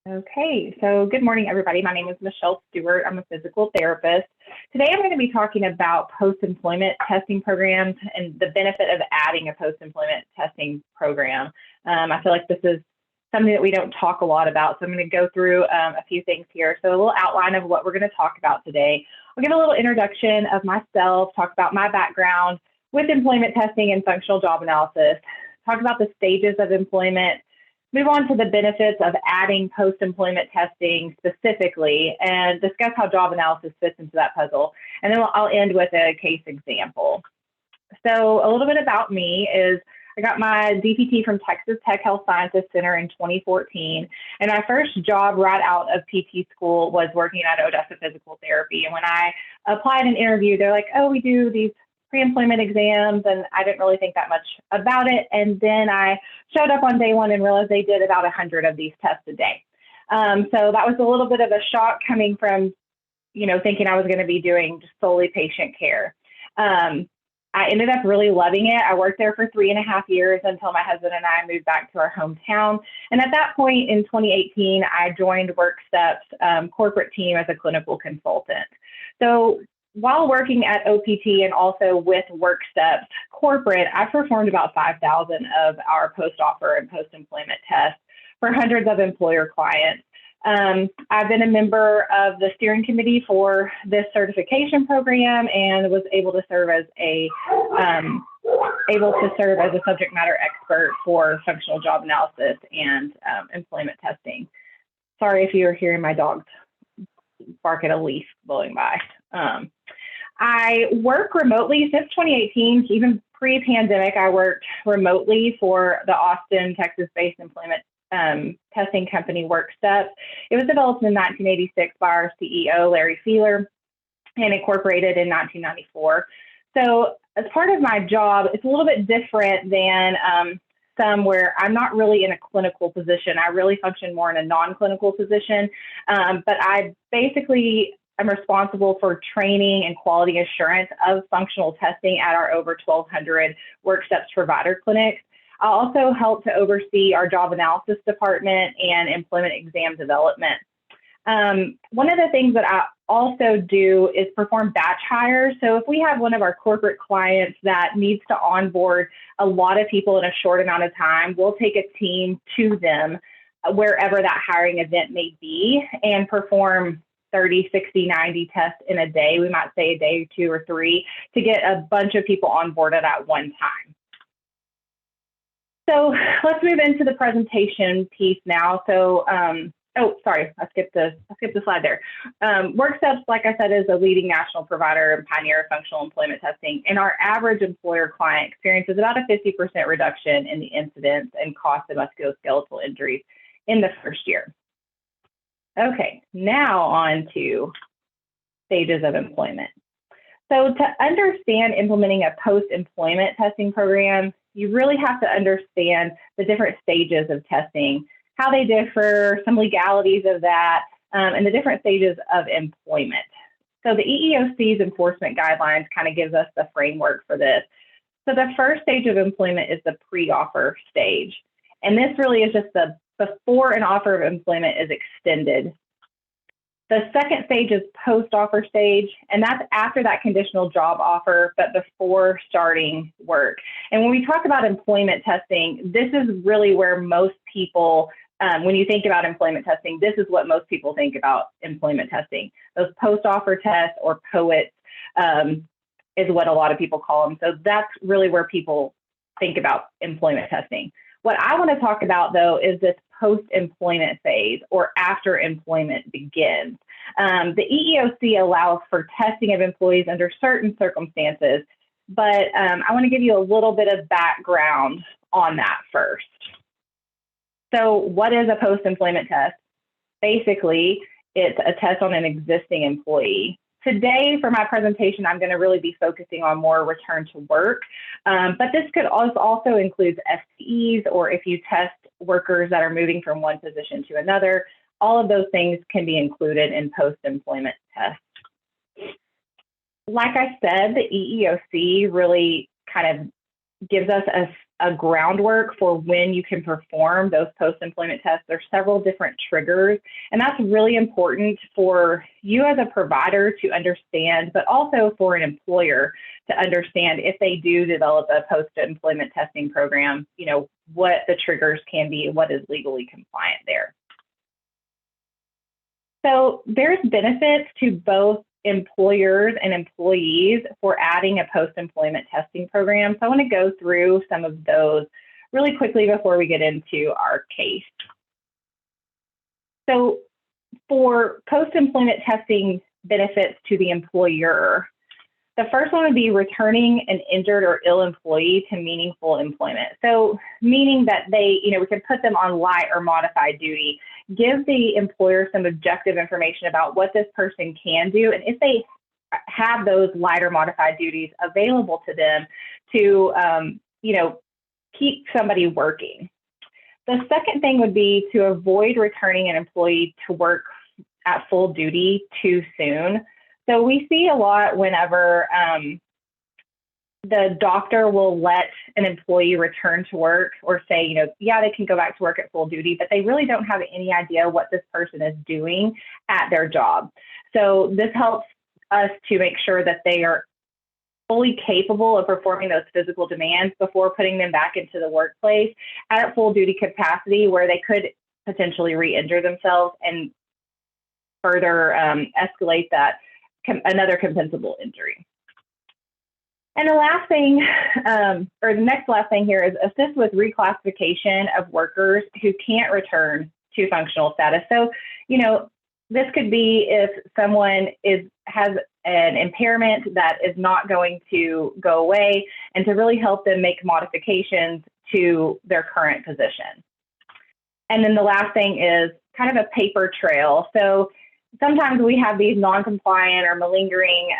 Okay, so good morning, everybody. My name is Michelle Stewart. I'm a physical therapist. Today, I'm going to be talking about post-employment testing programs and the benefit of adding a post-employment testing program. I feel like this is something that we don't talk a lot about, so I'm going to go through a few things here. So a little outline of what we're going to talk about today. I'll give a little introduction of myself, talk about my background with employment testing and functional job analysis, talk about the stages of employment, move on to the benefits of adding post-employment testing specifically, and discuss how job analysis fits into that puzzle. And then I'll end with a case example. So a little bit about me is I got my DPT from Texas Tech Health Sciences Center in 2014. And my first job right out of PT school was working at Odessa Physical Therapy. And when I applied and interviewed, they're like, oh, we do these pre-employment exams, and I didn't really think that much about it. And then I showed up on day one and realized they did about 100 of these tests a day. So that was a little bit of a shock coming from, thinking I was going to be doing just solely patient care. I ended up really loving it. I worked there for 3.5 years until my husband and I moved back to our hometown. And at that point in 2018, I joined WorkStep's corporate team as a clinical consultant. So while working at OPT and also with WorkStep corporate, I performed about 5,000 of our post-offer and post-employment tests for hundreds of employer clients. I've been a member of the steering committee for this certification program and was able to serve as a subject matter expert for functional job analysis and employment testing. Sorry if you're hearing my dogs bark at a leaf blowing by. I work remotely since 2018, even pre-pandemic. I worked remotely for the Austin, Texas-based employment testing company WorkStep. It was developed in 1986 by our CEO, Larry Feeler, and incorporated in 1994. So as part of my job, it's a little bit different than some where I'm not really in a clinical position. I really function more in a non-clinical position, but I basically am responsible for training and quality assurance of functional testing at our over 1,200 WorkSteps provider clinics. I also help to oversee our job analysis department and employment exam development. One of the things that I also do is perform batch hires. So if we have one of our corporate clients that needs to onboard a lot of people in a short amount of time, we'll take a team to them wherever that hiring event may be and perform 30, 60, 90 tests in a day. We might say a day, 2 or 3, to get a bunch of people onboarded at one time. So let's move into the presentation piece now. So, sorry, I skipped the slide there. WorkSteps, like I said, is a leading national provider and pioneer of functional employment testing. And our average employer client experiences about a 50% reduction in the incidence and cost of musculoskeletal injuries in the first year. Okay, now on to stages of employment. So to understand implementing a post-employment testing program, you really have to understand the different stages of testing, how they differ, some legalities of that, and the different stages of employment. So the EEOC's enforcement guidelines kind of gives us the framework for this. So the first stage of employment is the pre-offer stage. And this really is just the before an offer of employment is extended. The second stage is post-offer stage, and that's after that conditional job offer, but before starting work. And when we talk about employment testing, this is really where most people, when you think about employment testing, this is what most people think about employment testing. Those post-offer tests, or POETs, is what a lot of people call them. So that's really where people think about employment testing. What I want to talk about, though, is this post-employment phase, or after employment begins. The EEOC allows for testing of employees under certain circumstances, but I want to give you a little bit of background on that first. So what is a post-employment test? Basically, it's a test on an existing employee. Today, for my presentation, I'm going to really be focusing on more return to work, but this could also include FTEs, or if you test workers that are moving from one position to another. All of those things can be included in post-employment tests. Like I said, the EEOC really kind of gives us a groundwork for when you can perform those post-employment tests. There's several different triggers, and that's really important for you as a provider to understand, but also for an employer to understand if they do develop a post-employment testing program, what the triggers can be and what is legally compliant there. So there's benefits to both employers and employees for adding a post-employment testing program. So I want to go through some of those really quickly before we get into our case. So for post-employment testing benefits to the employer, the first one would be returning an injured or ill employee to meaningful employment. So meaning that we can put them on light or modified duty, give the employer some objective information about what this person can do, and if they have those light or modified duties available to them to, keep somebody working. The second thing would be to avoid returning an employee to work at full duty too soon. So we see a lot whenever the doctor will let an employee return to work or say, yeah, they can go back to work at full duty, but they really don't have any idea what this person is doing at their job. So this helps us to make sure that they are fully capable of performing those physical demands before putting them back into the workplace at a full duty capacity where they could potentially re-injure themselves and further escalate that another compensable injury. And the last thing, or the next last thing here is assist with reclassification of workers who can't return to functional status. So, this could be if someone has an impairment that is not going to go away, and to really help them make modifications to their current position. And then the last thing is kind of a paper trail. So sometimes we have these non-compliant or malingering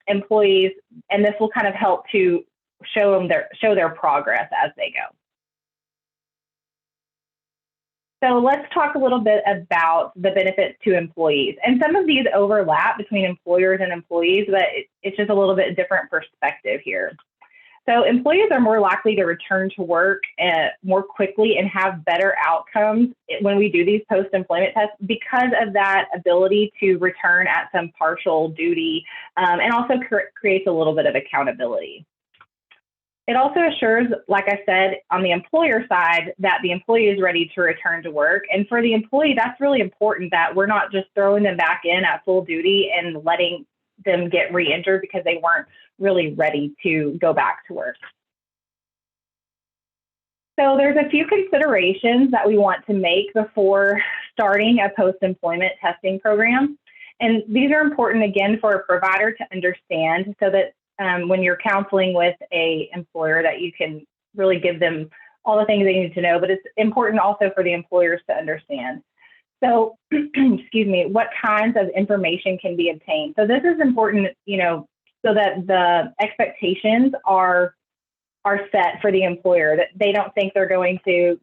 employees, and this will kind of help to show their progress as they go. So let's talk a little bit about the benefits to employees. And some of these overlap between employers and employees, but it's just a little bit different perspective here. So employees are more likely to return to work more quickly and have better outcomes when we do these post-employment tests because of that ability to return at some partial duty, and also creates a little bit of accountability. It also assures, like I said, on the employer side, that the employee is ready to return to work. And for the employee, that's really important that we're not just throwing them back in at full duty and letting them get re-injured because they weren't really ready to go back to work. So there's a few considerations that we want to make before starting a post-employment testing program. And these are important, again, for a provider to understand so that when you're counseling with an employer that you can really give them all the things they need to know, but it's important also for the employers to understand. So, excuse me, what kinds of information can be obtained? So this is important, so that the expectations are set for the employer, that they don't think they're going to,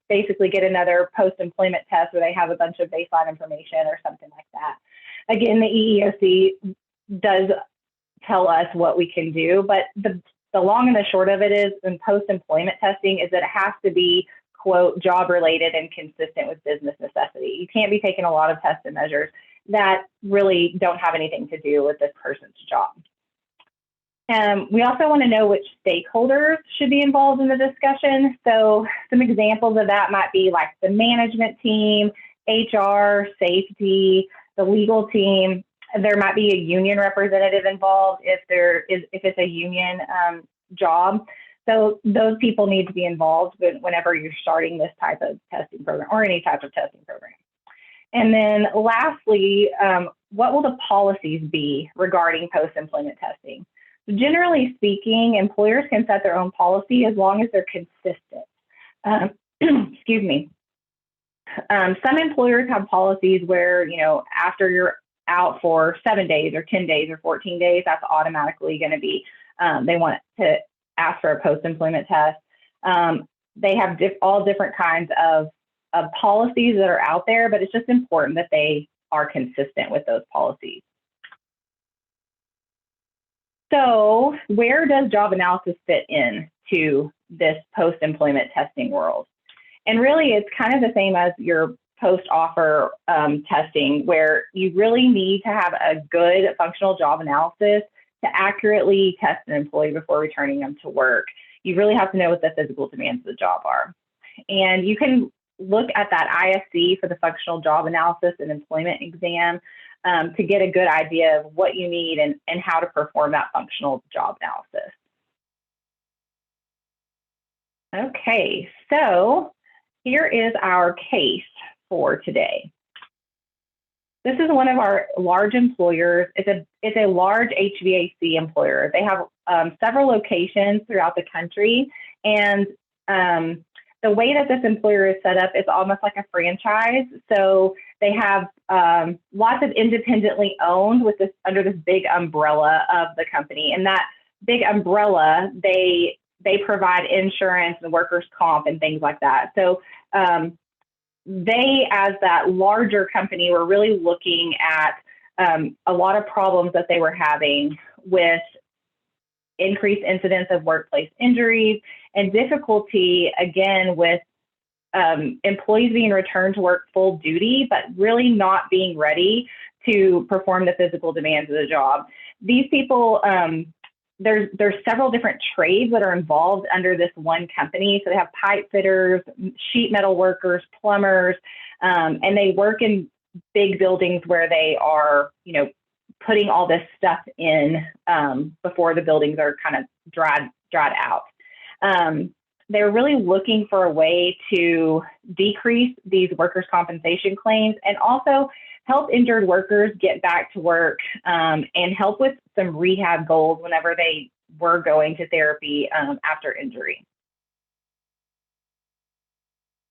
basically get another post-employment test where they have a bunch of baseline information or something like that. Again, the EEOC does tell us what we can do, but the long and the short of it is, in post-employment testing, is that it has to be, quote, job related and consistent with business necessity. You can't be taking a lot of tests and measures that really don't have anything to do with this person's job. We also want to know which stakeholders should be involved in the discussion. So some examples of that might be like the management team, HR, safety, the legal team. There might be a union representative involved if it's a union job. So those people need to be involved whenever you're starting this type of testing program or any type of testing program. And then lastly, what will the policies be regarding post-employment testing? So generally speaking, employers can set their own policy as long as they're consistent. Excuse me. Some employers have policies where, after you're out for 7 days or 10 days or 14 days, that's automatically going to be, they want to ask for a post-employment test. They have all different kinds of policies that are out there, but it's just important that they are consistent with those policies. So where does job analysis fit in to this post-employment testing world? And really, it's kind of the same as your post-offer testing, where you really need to have a good functional job analysis to accurately test an employee before returning them to work. You really have to know what the physical demands of the job are. And you can look at that ISC for the functional job analysis and employment exam to get a good idea of what you need and how to perform that functional job analysis. Okay, so here is our case for today. This is one of our large employers. It's a large HVAC employer. They have several locations throughout the country, and the way that this employer is set up is almost like a franchise. So they have lots of independently owned with this under this big umbrella of the company, and that big umbrella they provide insurance and workers' comp and things like that. So they, as that larger company, were really looking at a lot of problems that they were having with increased incidence of workplace injuries and difficulty, again, with employees being returned to work full duty, but really not being ready to perform the physical demands of the job. These people, there's several different trades that are involved under this one company. So they have pipe fitters, sheet metal workers, plumbers, and they work in big buildings where they are, putting all this stuff in before the buildings are kind of dried out. They're really looking for a way to decrease these workers' compensation claims and also help injured workers get back to work and help with some rehab goals whenever they were going to therapy after injury.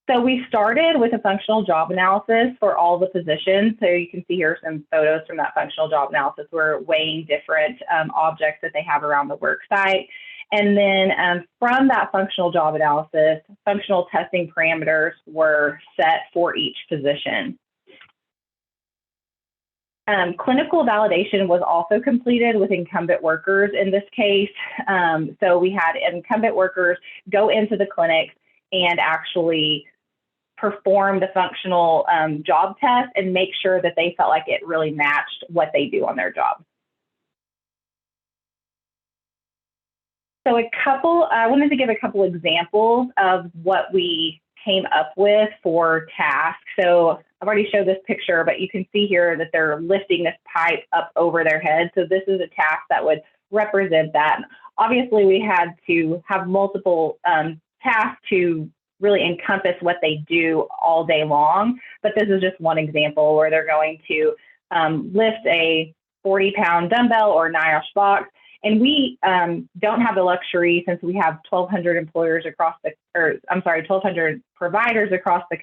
So we started with a functional job analysis for all the positions. So you can see here some photos from that functional job analysis. We're weighing different objects that they have around the work site. And then from that functional job analysis, functional testing parameters were set for each position. Clinical validation was also completed with incumbent workers in this case. So we had incumbent workers go into the clinic and actually perform the functional job test and make sure that they felt like it really matched what they do on their job. So I wanted to give a couple examples of what we came up with for tasks. So I've already showed this picture, but you can see here that they're lifting this pipe up over their head. So this is a task that would represent that. Obviously, we had to have multiple tasks to really encompass what they do all day long. But this is just one example where they're going to lift a 40-pound dumbbell or NIOSH box. And we don't have the luxury, since we have 1,200 employers across 1,200 providers across the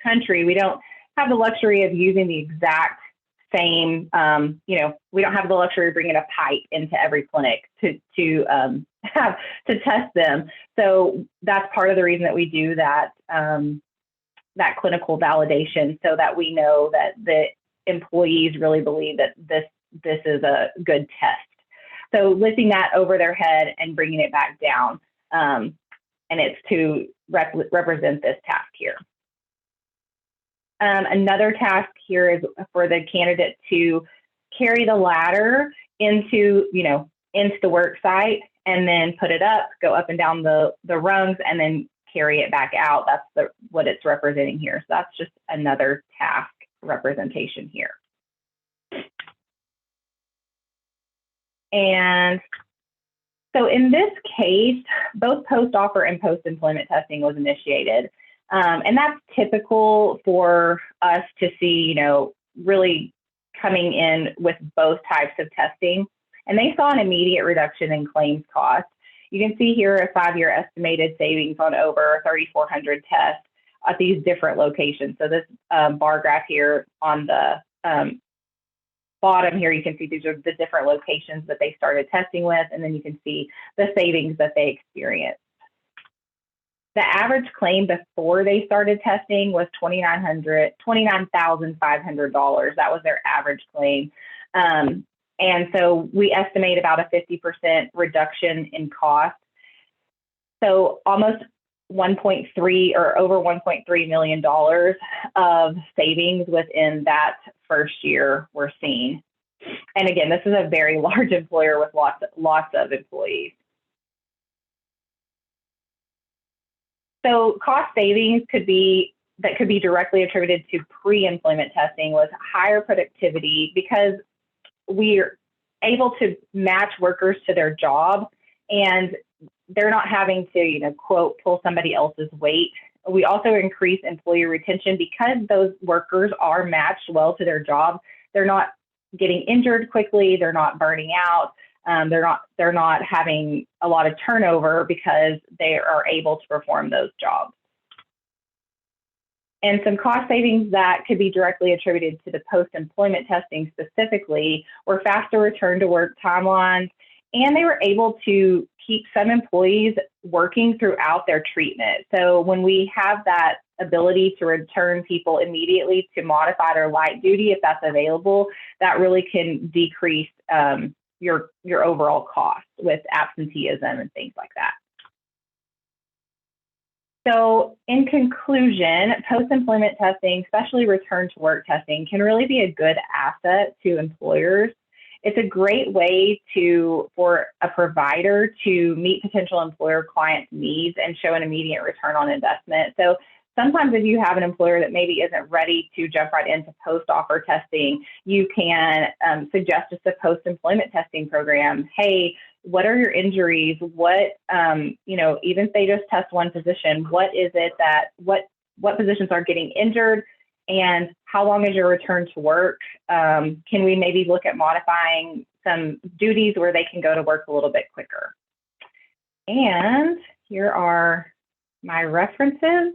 country. We don't have the luxury of using the exact same, we don't have the luxury of bringing a pipe into every clinic to test them. So that's part of the reason that we do that, that clinical validation, so that we know that the employees really believe that this is a good test. So lifting that over their head and bringing it back down, and it's to represent this task here. Another task here is for the candidate to carry the ladder into the work site and then put it up, go up and down the rungs, and then carry it back out. That's what it's representing here. So that's just another task representation here. And so in this case, both post-offer and post-employment testing was initiated. And that's typical for us to see, really coming in with both types of testing. And they saw an immediate reduction in claims costs. You can see here a 5-year estimated savings on over 3,400 tests at these different locations. So this bar graph here on the bottom here, you can see these are the different locations that they started testing with, and then you can see the savings that they experienced. The average claim before they started testing was $29,500. That was their average claim. And so we estimate about a 50% reduction in cost. So almost 1.3 or over $1.3 million of savings within that first year we're seeing. And again, this is a very large employer with lots of employees. So cost savings could be directly attributed to pre-employment testing was higher productivity because we're able to match workers to their job and they're not having to, quote, pull somebody else's weight. We also increase employee retention because those workers are matched well to their job. They're not getting injured quickly. They're not burning out. They're not having a lot of turnover because they are able to perform those jobs. And some cost savings that could be directly attributed to the post-employment testing specifically were faster return to work timelines, and they were able to keep some employees working throughout their treatment. So when we have that ability to return people immediately to modified or light duty, if that's available, that really can decrease your overall cost with absenteeism and things like that. So in conclusion, post-employment testing, especially return to work testing, can really be a good asset to employers. It's a great way for a provider to meet potential employer clients' needs and show an immediate return on investment. So sometimes if you have an employer that maybe isn't ready to jump right into post-offer testing, you can suggest just a post-employment testing program. Hey, what are your injuries? What, even if they just test one position, what is it that, what positions are getting injured? And how long is your return to work? Can we maybe look at modifying some duties where they can go to work a little bit quicker? And here are my references.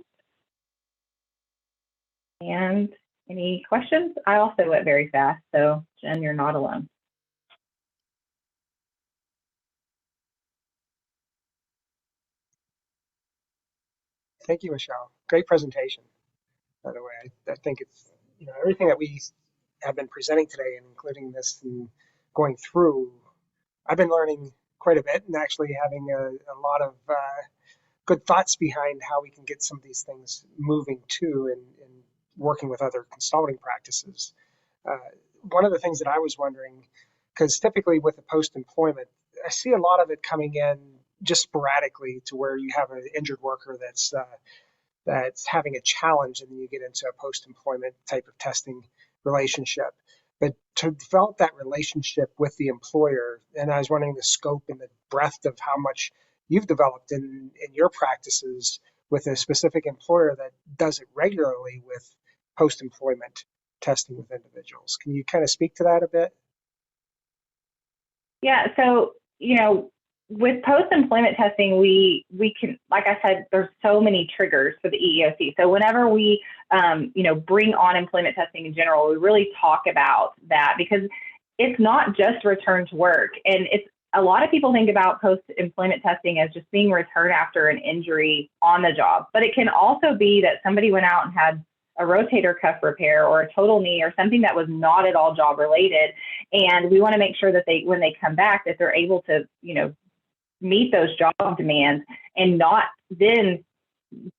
And any questions? I also went very fast, so Jen, you're not alone. Thank you, Michelle. Great presentation, by the way. I think it's, everything that we have been presenting today, and including this and going through, I've been learning quite a bit and actually having a lot of good thoughts behind how we can get some of these things moving too, and working with other consulting practices. One of the things that I was wondering, because typically with the post-employment, I see a lot of it coming in just sporadically to where you have an injured worker that's having a challenge, and then you get into a post-employment type of testing relationship. But to develop that relationship with the employer, and I was wondering the scope and the breadth of how much you've developed in your practices with a specific employer that does it regularly with post-employment testing with individuals. Can you kind of speak to that a bit? Yeah, so, with post-employment testing, we can, like I said, there's so many triggers for the EEOC. So whenever we, bring on employment testing in general, we really talk about that because it's not just return to work. And it's a lot of people think about post-employment testing as just being returned after an injury on the job, but it can also be that somebody went out and had a rotator cuff repair or a total knee or something that was not at all job related. And we want to make sure that when they come back, that they're able to, meet those job demands and not then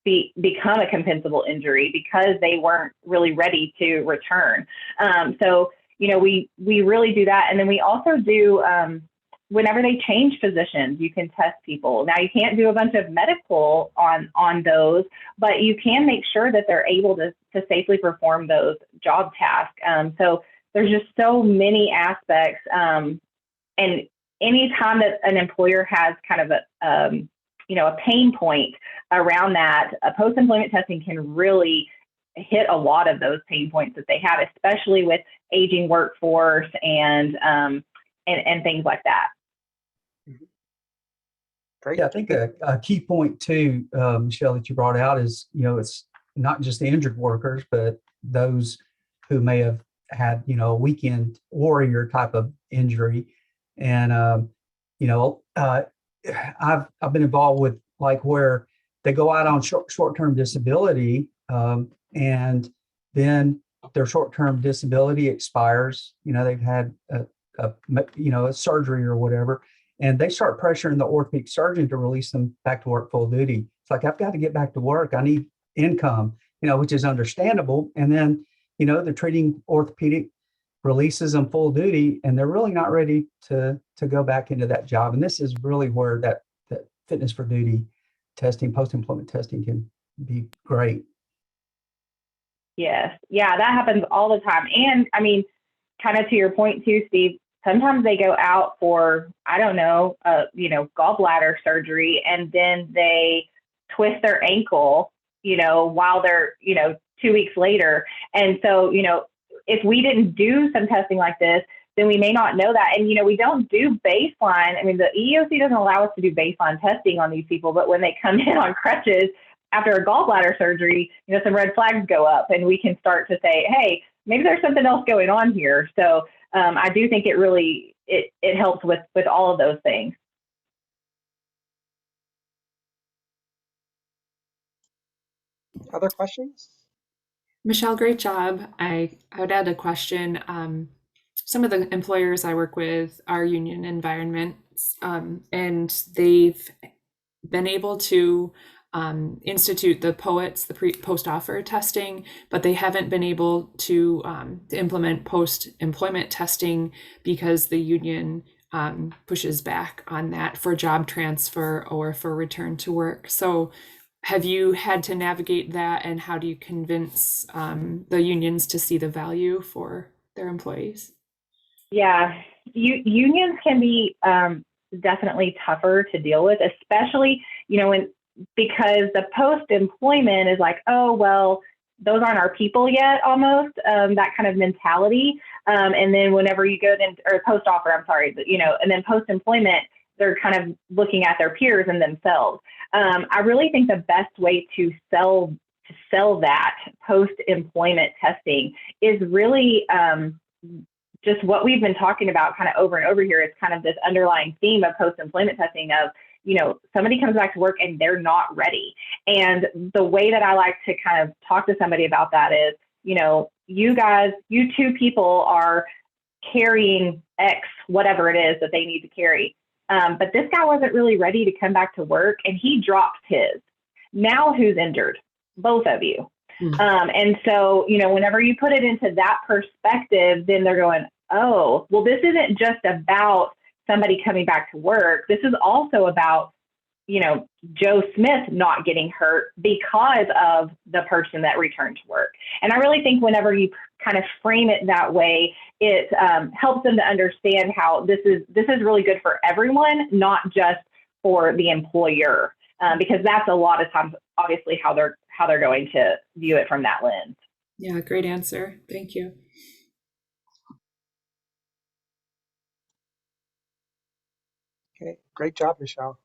become a compensable injury because they weren't really ready to return. So, we really do that. And then we also do, whenever they change positions, you can test people. Now, you can't do a bunch of medical on those, but you can make sure that they're able to safely perform those job tasks. So there's just so many aspects. And anytime that an employer has kind of a pain point around that, post-employment testing can really hit a lot of those pain points that they have, especially with aging workforce and things like that. Great. Yeah, I think a key point too, Michelle, that you brought out is, it's not just the injured workers, but those who may have had, a weekend warrior type of injury. And, I've been involved with like where they go out on short-term disability, and then their short-term disability expires. They've had a surgery or whatever, and they start pressuring the orthopedic surgeon to release them back to work full duty. It's like, I've got to get back to work. I need income, which is understandable. And then, the treating orthopedic releases them full duty, and they're really not ready to go back into that job. And this is really where that fitness for duty testing, post-employment testing can be great. Yes. Yeah, that happens all the time. And I mean, kind of to your point too, Steve, sometimes they go out for, I don't know, gallbladder surgery, and then they twist their ankle, while they're, 2 weeks later. And so, if we didn't do some testing like this, then we may not know that. And, we don't do baseline. I mean, the EEOC doesn't allow us to do baseline testing on these people, but when they come in on crutches after a gallbladder surgery, some red flags go up, and we can start to say, hey, maybe there's something else going on here. So I do think it really, it helps with all of those things. Other questions? Michelle, great job. I would add a question. Some of the employers I work with are union environments, and they've been able to institute the POETs, the post-offer testing, but they haven't been able to implement post-employment testing because the union pushes back on that for job transfer or for return to work. So have you had to navigate that, and how do you convince the unions to see the value for their employees? Yeah, unions can be definitely tougher to deal with, especially, because the post-employment is like, oh, well, those aren't our people yet, almost, that kind of mentality. And then whenever you go in, or post-offer, I'm sorry, and then post-employment, they're kind of looking at their peers and themselves. I really think the best way to sell that post-employment testing is really just what we've been talking about kind of over and over here. It's kind of this underlying theme of post-employment testing of, somebody comes back to work and they're not ready. And the way that I like to kind of talk to somebody about that is, you two people are carrying X, whatever it is that they need to carry. But this guy wasn't really ready to come back to work, and he dropped his. Now who's injured? Both of you. And so, whenever you put it into that perspective, then they're going, oh, well, this isn't just about somebody coming back to work. This is also about, Joe Smith not getting hurt because of the person that returned to work. And I really think whenever you kind of frame it that way, it helps them to understand how this is really good for everyone, not just for the employer, because that's a lot of times, obviously, how they're going to view it from that lens. Yeah, great answer. Thank you. Okay, great job, Michelle.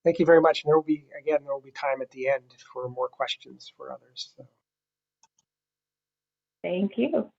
Thank you very much. And there will be time at the end for more questions for others. So. Thank you.